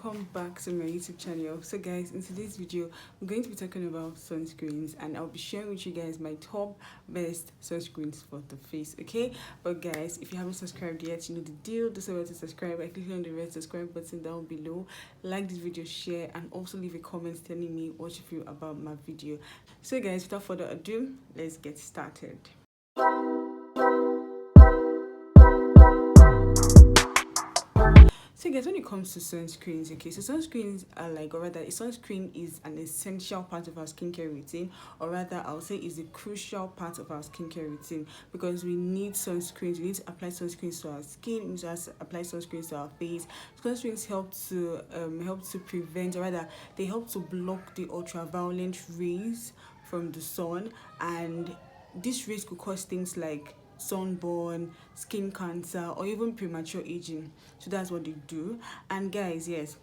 welcome back to my YouTube channel. So guys, in today's video we're going to be talking about sunscreens, and I'll be sharing with you guys my top best sunscreens for the face. Okay, but guys, if you haven't subscribed yet, you know the deal. Do so to subscribe by clicking on the red subscribe button down below. Like this video, share, and also leave a comment telling me what you feel about my video. So guys, without further ado, let's get started. So guys, when it comes to sunscreens, okay, so sunscreens are like, or rather, a sunscreen is an essential part of our skincare routine, or rather, I'll say is a crucial part of our skincare routine, because we need sunscreens. We need to apply sunscreens to our skin. We need to apply sunscreens to our face. Sunscreens help to prevent, or rather, they help to block the ultraviolet rays from the sun, and these rays could cause things like sunburn, skin cancer, or even premature aging. So that's what they do. And guys, yes,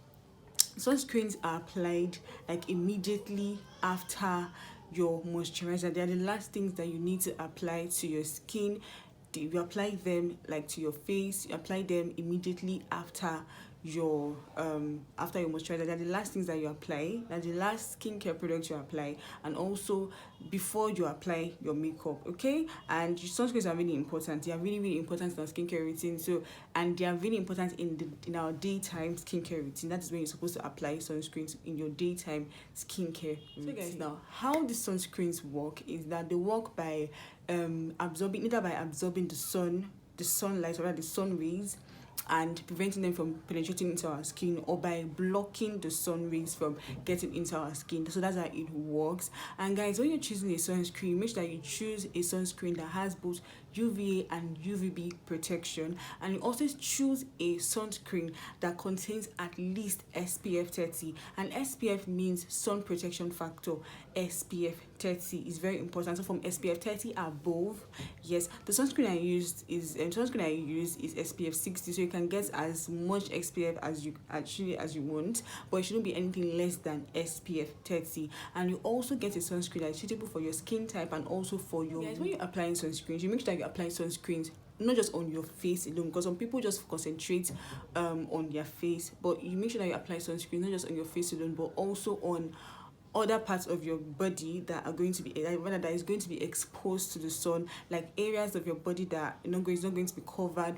sunscreens are applied like immediately after your moisturizer. They are the last things that you need to apply to your skin. You apply them like to your face. You apply them immediately after your moisturizer. They're the last things that you apply. They're the last skincare products you apply, and also before you apply your makeup. Okay, and sunscreens are really important. They are really important in our skincare routine. So, and they are really important in our daytime skincare routine. That is when you're supposed to apply sunscreens in your daytime skincare routine. So guys, now how the sunscreens work is that they work by absorbing the sunlight, or the sun rays, and preventing them from penetrating into our skin, or by blocking the sun rays from getting into our skin. So that's how it works. And guys, when you're choosing a sunscreen, make sure that you choose a sunscreen that has both UVA and UVB protection, and you also choose a sunscreen that contains at least SPF 30. And SPF means sun protection factor. SPF 30 is very important. So from SPF 30 above, yes, the sunscreen I use is SPF 60. So you can get as much SPF as you want, but it shouldn't be anything less than SPF 30. And you also get a sunscreen that is suitable for your skin type and also for your. Guys, when you're applying sunscreens, you make sure that you apply sunscreens not just on your face alone, because some people just concentrate on their face, but you make sure that you apply sunscreen not just on your face alone, but also on other parts of your body that is going to be exposed to the sun, like areas of your body that is not going to be covered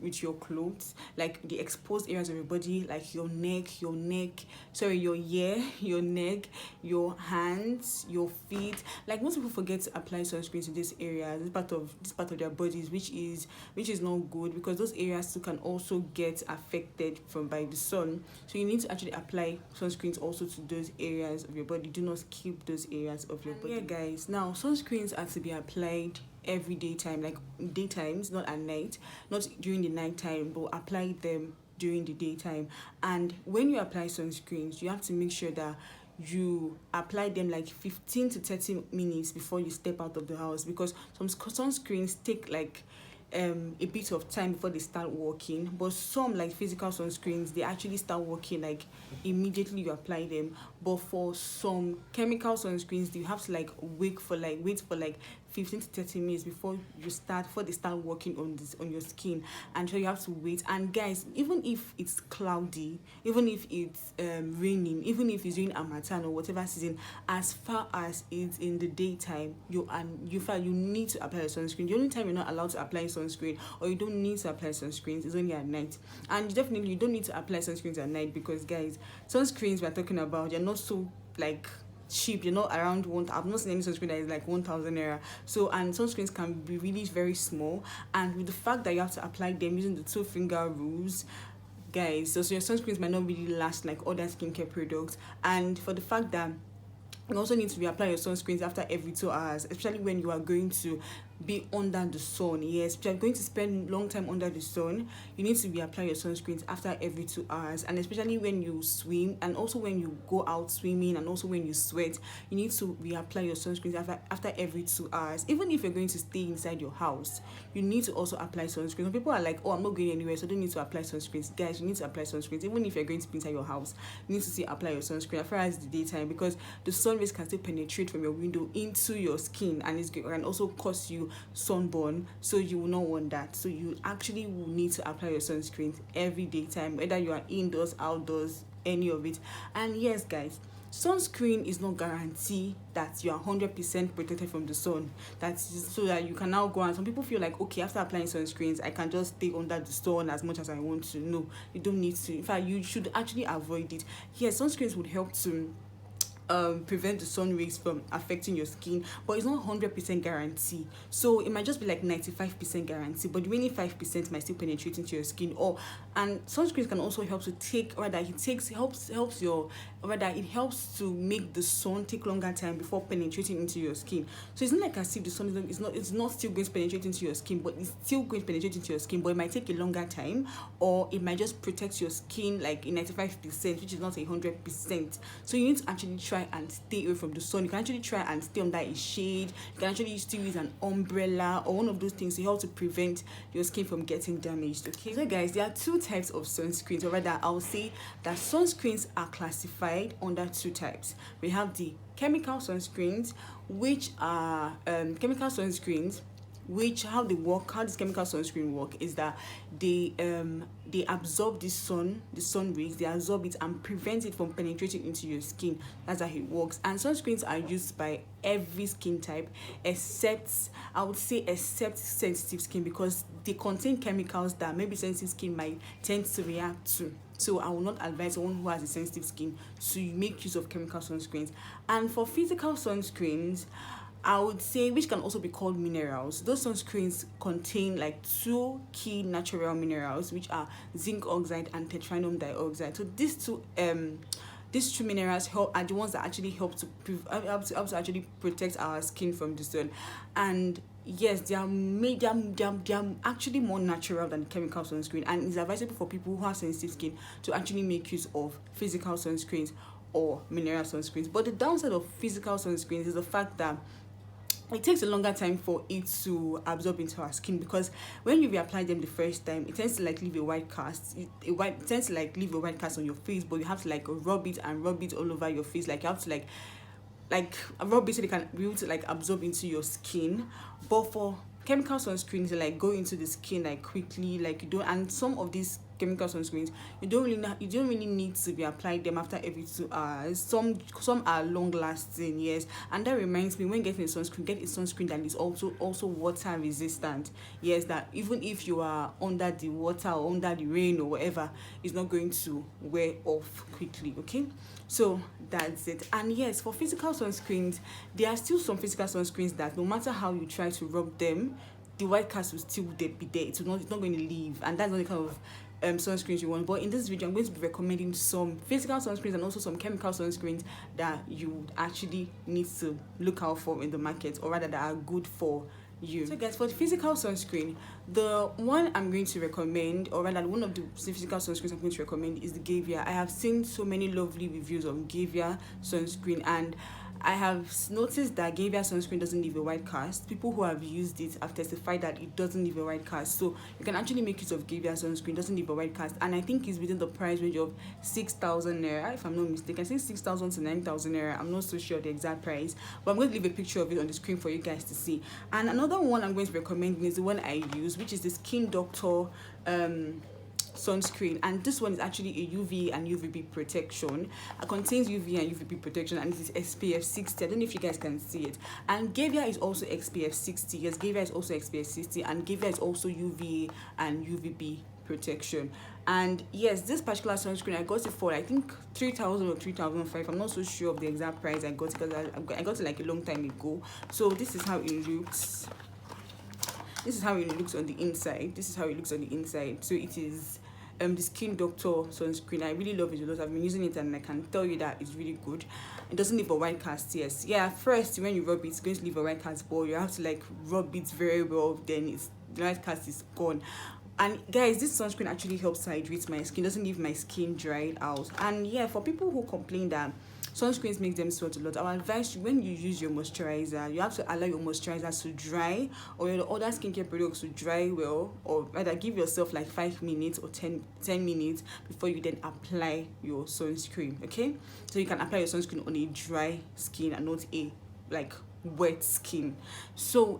with your clothes, like the exposed areas of your body, like your neck, your ear, your neck, your hands, your feet. Like most people forget to apply sunscreen to this area, this part of their bodies, which is not good, because those areas too can also get affected by the sun. So you need to actually apply sunscreens also to those areas of your body. Do not skip those areas of your body. Yeah guys, now sunscreens are to be applied every daytime, like daytimes, not at night, not during the night time, but apply them during the daytime. And when you apply sunscreens, you have to make sure that you apply them like 15 to 30 minutes before you step out of the house, because some sunscreens take like a bit of time before they start working, but some, like physical sunscreens, they actually start working like immediately you apply them. But for some chemical sunscreens, you have to wait for 15 to 30 minutes before they start working on your skin. And so you have to wait. And guys, even if it's cloudy, even if it's raining, even if it's during Harmattan or whatever season, as far as it's in the daytime, you need to apply a sunscreen. The only time you're not allowed to apply sunscreen, or you don't need to apply sunscreens, is only at night. And definitely you don't need to apply sunscreens at night, because guys, sunscreens we're talking about, they're not so cheap. You're not around I've not seen any sunscreen that is like 1,000 naira. So, and sunscreens can be really very small, and with the fact that you have to apply them using the 2-finger rules, guys, so your sunscreens might not really last like other skincare products. And for the fact that you also need to reapply your sunscreens after every 2 hours, especially when you are going to be under the sun. Yes, if you're going to spend long time under the sun, you need to reapply your sunscreens after every 2 hours. And especially when you swim, and also when you go out swimming, and also when you sweat, you need to reapply your sunscreens after every 2 hours. Even if you're going to stay inside your house, you need to also apply sunscreen. Some people are like, oh, I'm not going anywhere, so I don't need to apply sunscreens. Guys, you need to apply sunscreens. Even if you're going to be inside your house, you need to still apply your sunscreen as far as the daytime, because the sun rays can still penetrate from your window into your skin, and it can also cause you you sunburn, so you will not want that. So you actually will need to apply your sunscreen every daytime, whether you are indoors, outdoors, any of it. And yes, guys, sunscreen is not guarantee that you are 100% protected from the sun. That's so that you can now go, and some people feel like, okay, after applying sunscreens I can just stay under the sun as much as I want to. No, you don't need to. In fact, you should actually avoid it. Yes, sunscreens would help to prevent the sun rays from affecting your skin, but it's not 100% guarantee. So it might just be like 95% guarantee, but the remaining 5% might still penetrate into your skin. Or and sunscreens can also help to take, rather it takes helps your, rather it helps to make the sun take longer time before penetrating into your skin. So it's not like as if the sun it's not still going to penetrate into your skin, but it's still going to penetrate into your skin, but it might take a longer time, or it might just protect your skin like in 95%, which is not 100%. So you need to actually try and stay away from the sun. You can actually try and stay under a shade. You can actually still use an umbrella or one of those things to help to prevent your skin from getting damaged. Okay, so guys, there are two types of sunscreens, or rather I will say that sunscreens are classified under two types. We have the chemical sunscreens, which are which how they work, how this chemical sunscreen work is that they absorb the sun rays, they absorb it and prevent it from penetrating into your skin. That's how it works. And sunscreens are used by every skin type, except I would say except sensitive skin, because they contain chemicals that maybe sensitive skin might tend to react to. So I will not advise someone who has a sensitive skin to make use of chemical sunscreens. And for physical sunscreens, I would say, which can also be called minerals, those sunscreens contain like two key natural minerals, which are zinc oxide and titanium dioxide. So these two minerals are the ones that actually help to actually protect our skin from the sun. And yes, they are actually more natural than chemical sunscreen, and it's advisable for people who have sensitive skin to actually make use of physical sunscreens or mineral sunscreens. But the downside of physical sunscreens is the fact that it takes a longer time for it to absorb into our skin, because when you reapply them the first time, it tends to like leave a white cast. It tends to like leave a white cast on your face, but you have to like rub it all over your face. Like you have to like rub it so they can be able to like absorb into your skin. But for chemical sunscreens, they like go into the skin like quickly, like you don't. And some of these chemical sunscreens, you don't really need to be applied them after every 2 hours. Some are long lasting, yes. And that reminds me, when getting a sunscreen, get a sunscreen that is also water resistant. Yes, that even if you are under the water or under the rain or whatever, it's not going to wear off quickly. Okay, so that's it. And yes, for physical sunscreens, there are still some physical sunscreens that no matter how you try to rub them, the white cast will still be there. It's not going to leave, and that's not the kind of sunscreens you want. But in this video, I'm going to be recommending some physical sunscreens and also some chemical sunscreens that you would actually need to look out for in the market, or rather that are good for you. So guys, for the physical sunscreen, the one I'm going to recommend, or rather one of the physical sunscreens I'm going to recommend, is the Gavia. I have seen so many lovely reviews on Gavia sunscreen, and I have noticed that Gavia sunscreen doesn't leave a white cast. People who have used it have testified that it doesn't leave a white cast. So you can actually make use of Gavia sunscreen, doesn't leave a white cast. And I think it's within the price range of 6,000 naira, if I'm not mistaken. I think 6,000 to 9,000 naira. I'm not so sure the exact price, but I'm going to leave a picture of it on the screen for you guys to see. And another one I'm going to recommend is the one I use, which is the Skin Doctor sunscreen, and this one is actually a UV and UVB protection. It contains UV and UVB protection, and it is SPF 60. I don't know if you guys can see it. And Gavia is also SPF 60. Yes, Gavia is also SPF 60, and Gavia is also UV and UVB protection. And yes, this particular sunscreen, I got it for I think 3,000 or 3,500. I'm not so sure of the exact price I got it, because I got it like a long time ago. So this is how it looks. This is how it looks on the inside. So it is the Skin Doctor sunscreen. I really love it a lot. I've been using it, and I can tell you that it's really good. It doesn't leave a white cast. Yes, yeah, first when you rub it, it's going to leave a white cast, but you have to like rub it very well, then the white cast is gone. And guys, this sunscreen actually helps hydrate my skin, doesn't leave my skin dried out. And yeah, for people who complain that sunscreens make them sweat a lot, I would advise you, when you use your moisturizer, you have to allow your moisturizer to dry, or your other skincare products to dry well, or rather give yourself like 5 minutes or 10 minutes before you then apply your sunscreen. Okay, so you can apply your sunscreen on a dry skin and not a like wet skin. So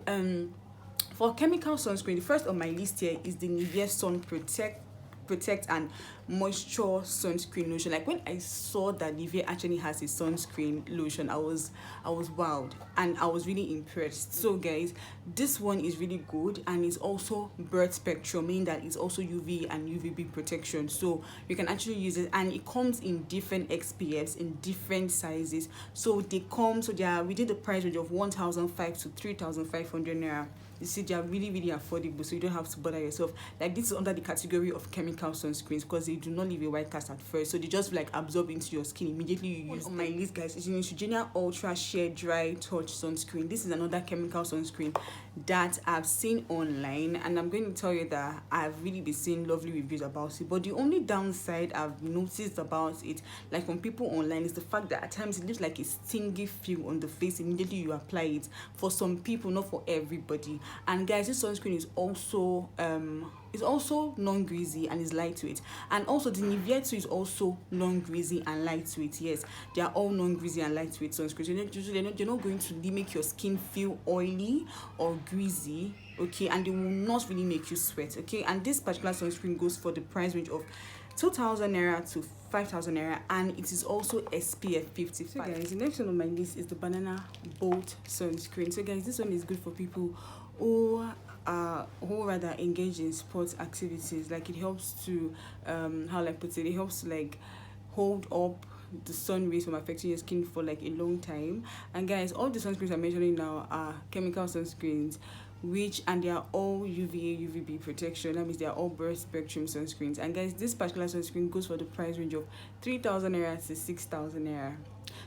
For chemical sunscreen, the first on my list here is the Nivea Sun Protect and Moisture Sunscreen Lotion. Like when I saw that Nivea actually has a sunscreen lotion, I was wowed and I was really impressed. So guys, this one is really good and it's also broad spectrum, meaning that it's also UV and UVB protection, so you can actually use it, and it comes in different SPFs in different sizes. So they are within the price range of 1,500 to 3,500 naira. You see, they are really affordable, so you don't have to bother yourself. Like this is under the category of chemical sunscreens because they do not leave a white cast at first, so they just like absorb into your skin immediately you use. On my list, guys, is Neutrogena Ultra Sheer Dry Touch Sunscreen. This is another chemical sunscreen that I've seen online, and I'm going to tell you that I've really been seeing lovely reviews about it. But the only downside I've noticed about it, like from people online, is the fact that at times it leaves like a stingy feel on the face immediately you apply it. For some people, not for everybody. And guys, this sunscreen is also non-greasy and is lightweight, and also the Nivea too is also non-greasy and lightweight. Yes, they are all non-greasy and lightweight sunscreens. They're not going to make your skin feel oily or greasy, okay, and they will not really make you sweat, okay. And this particular sunscreen goes for the price range of 2,000 naira to 5,000 naira, and it is also SPF 55. So guys, the next one on my list is the Banana Boat Sunscreen. So guys, this one is good for people who rather engage in sports activities. Like it helps to it helps to like hold up the sun rays from affecting your skin for like a long time. And guys, all the sunscreens I'm mentioning now are chemical sunscreens, and they are all UVA UVB protection. That means they are all broad spectrum sunscreens. And guys, this particular sunscreen goes for the price range of 3,000 naira to 6,000 naira.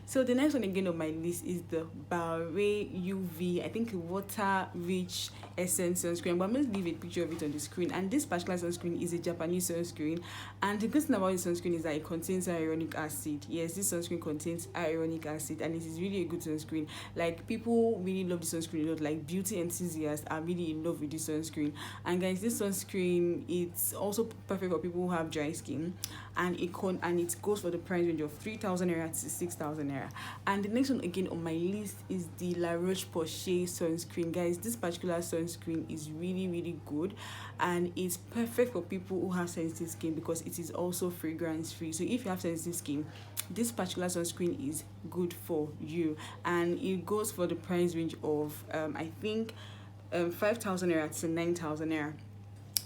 So the next one again on my list is the Barre UV, I think water rich essence sunscreen, but I'm going to leave a picture of it on the screen. And this particular sunscreen is a Japanese sunscreen, and the good thing about this sunscreen is that it contains hyaluronic acid. Yes, this sunscreen contains hyaluronic acid, and it is really a good sunscreen. Like people really love this sunscreen a lot. Like beauty enthusiasts are really in love with this sunscreen. And guys, this sunscreen, it's also perfect for people who have dry skin, and it goes for the price range of 3,000 naira to 6,000 naira. And the next one again on my list is the La Roche-Posay sunscreen. Guys, this particular sunscreen is really good, and it's perfect for people who have sensitive skin because it is also fragrance free. So if you have sensitive skin, this particular sunscreen is good for you, and it goes for the price range of I think 5,000 naira to 9,000 naira.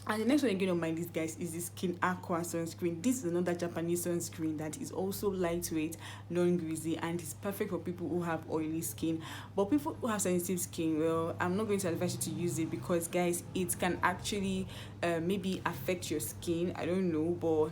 And the next one again on my list, guys, is the Skin Aqua sunscreen. This is another Japanese sunscreen that is also lightweight, non-greasy, and is perfect for people who have oily skin. But people who have sensitive skin, well, I'm not going to advise you to use it because, guys, it can actually maybe affect your skin. I don't know, but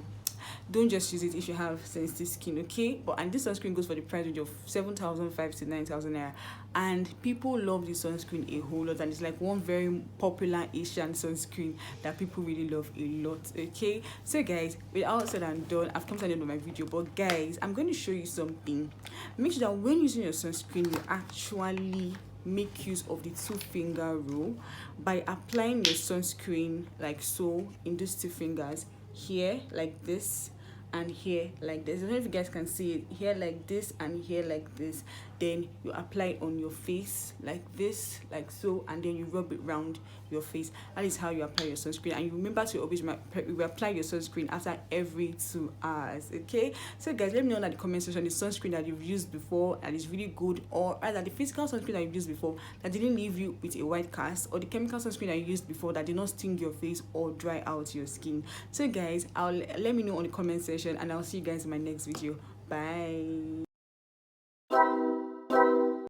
don't just use it if you have sensitive skin, okay. And this sunscreen goes for the price range of 7,500 to 9,000 naira, and people love this sunscreen a whole lot, and it's like one very popular Asian sunscreen that people really love a lot, okay. So guys, without said and done, I've come to the end of my video, but guys, I'm going to show you something. Make sure that when using your sunscreen, you actually make use of the 2-finger rule by applying your sunscreen like so in these 2 fingers, here like this and here like this. I don't know if you guys can see it, here like this and here like this. Then you apply it on your face like this, like so, and then you rub it around your face. That is how you apply your sunscreen, and you remember to always apply your sunscreen after every 2 hours, okay. So guys, let me know in the comment section the sunscreen that you've used before and is really good, or either the physical sunscreen that you've used before that didn't leave you with a white cast, or the chemical sunscreen that you used before that did not sting your face or dry out your skin. So guys, let me know on the comment section, and I'll see you guys in my next video. Bye.